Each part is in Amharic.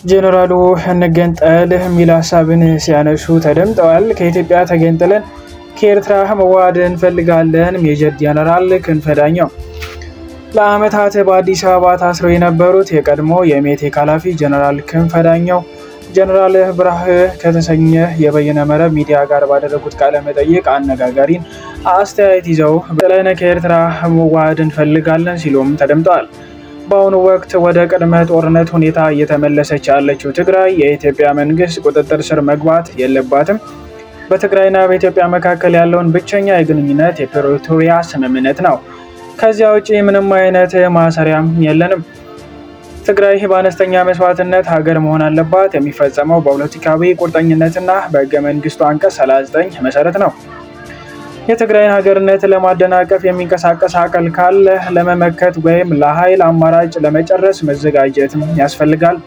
ጀነራሉ እንገንጠል የሚል ሀሳብን ሲያነሱ ተደምጠዋል። ከኢትዮጵያ ተገንጥለን ከኤርትራ መዋሃድ እንፈልጋለን። ሜጀር ጀነራል ክንፈ ዳኘው ለዓመታት በአዲስ አበባ ታስረው የነበሩት የቀድሞ የሜቴክ ኃላፊ ጀነራል ክንፈ ዳኘው ጀነራል ብርሃ ከተሰኘ የበይነ መረብ ሚዲያ ጋር ባደረጉት ቃለ መጠይቅ አነጋጋሪን አስተያየት ይዘው በጠለነ ከኤርትራ መዋሃድ እንፈልጋለን ሲሉም ተደምጠዋል። በአሁኑ ወቅት ወደ ቅድመ ጦርነት ሁኔታ እየተመለሰች ያለችው ትግራይ የኢትዮጵያ መንግስት ቁጥጥር ስር መግባት የለባትም። በትግራይና በኢትዮጵያ መካከል ያለውን ብቸኛ የግንኙነት የፕሪቶሪያ ስምምነት ነው። ከዚያ ውጪ ምንም አይነት ማሰሪያም የለንም። ትግራይ በአነስተኛ መስዋዕትነት ሀገር መሆን አለባት። የሚፈጸመው በፖለቲካዊ ቁርጠኝነትና በህገ መንግስቱ አንቀጽ 39 መሰረት ነው። የትግራይን ሀገርነት ለማደናቀፍ የሚንቀሳቀስ አካል ካለ ለመመከት ወይም ለኃይል አማራጭ ለመጨረስ መዘጋጀት ያስፈልጋል።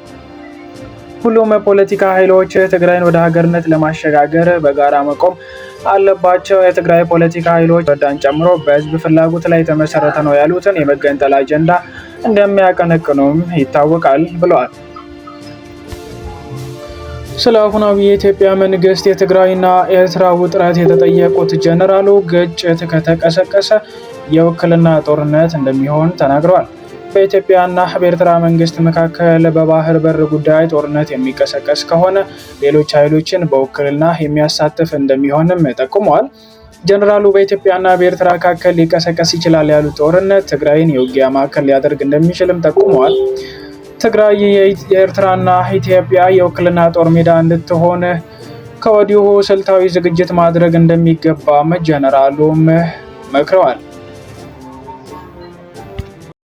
ሁሉም ፖለቲካ ኃይሎች ትግራይን ወደ ሀገርነት ለማሸጋገር በጋራ መቆም አለባቸው። የትግራይ ፖለቲካ ኃይሎች ረዳን ጨምሮ በህዝብ ፍላጎት ላይ የተመሰረተ ነው ያሉትን የመገንጠል አጀንዳ እንደሚያቀነቅኑም ይታወቃል ብለዋል። ስለ አሁናዊ የኢትዮጵያ መንግስት የትግራይና ኤርትራ ውጥረት የተጠየቁት ጀነራሉ ግጭት ከተቀሰቀሰ የውክልና ጦርነት እንደሚሆን ተናግረዋል። በኢትዮጵያና በኤርትራ መንግስት መካከል በባህር በር ጉዳይ ጦርነት የሚቀሰቀስ ከሆነ ሌሎች ኃይሎችን በውክልና የሚያሳትፍ እንደሚሆንም ጠቁመዋል። ጀነራሉ በኢትዮጵያና በኤርትራ መካከል ሊቀሰቀስ ይችላል ያሉት ጦርነት ትግራይን የውጊያ ማዕከል ሊያደርግ እንደሚችልም ጠቁመዋል። ትግራይ የኤርትራና ኢትዮጵያ የውክልና ጦር ሜዳ እንድትሆን ከወዲሁ ስልታዊ ዝግጅት ማድረግ እንደሚገባም ጀነራሉም መክረዋል።